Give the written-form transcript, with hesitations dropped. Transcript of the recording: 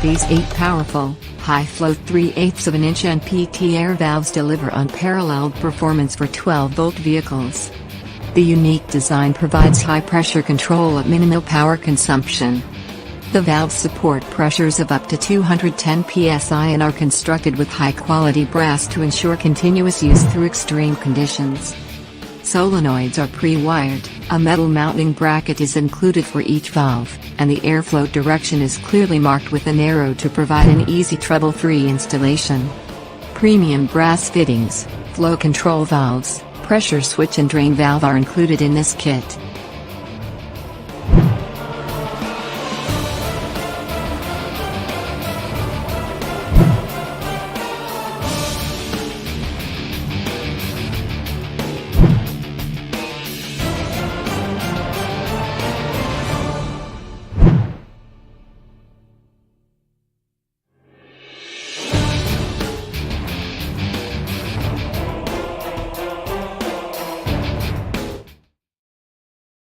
These 8 powerful, high-flow 3/8 of an inch NPT air valves deliver unparalleled performance for 12-volt vehicles. The unique design provides high-pressure control at minimal power consumption. The valves support pressures of up to 210 psi and are constructed with high-quality brass to ensure continuous use through extreme conditions. Solenoids are pre-wired, a metal mounting bracket is included for each valve, and the airflow direction is clearly marked with an arrow to provide an easy trouble-free installation. Premium brass fittings, flow control valves, pressure switch and drain valve are included in this kit.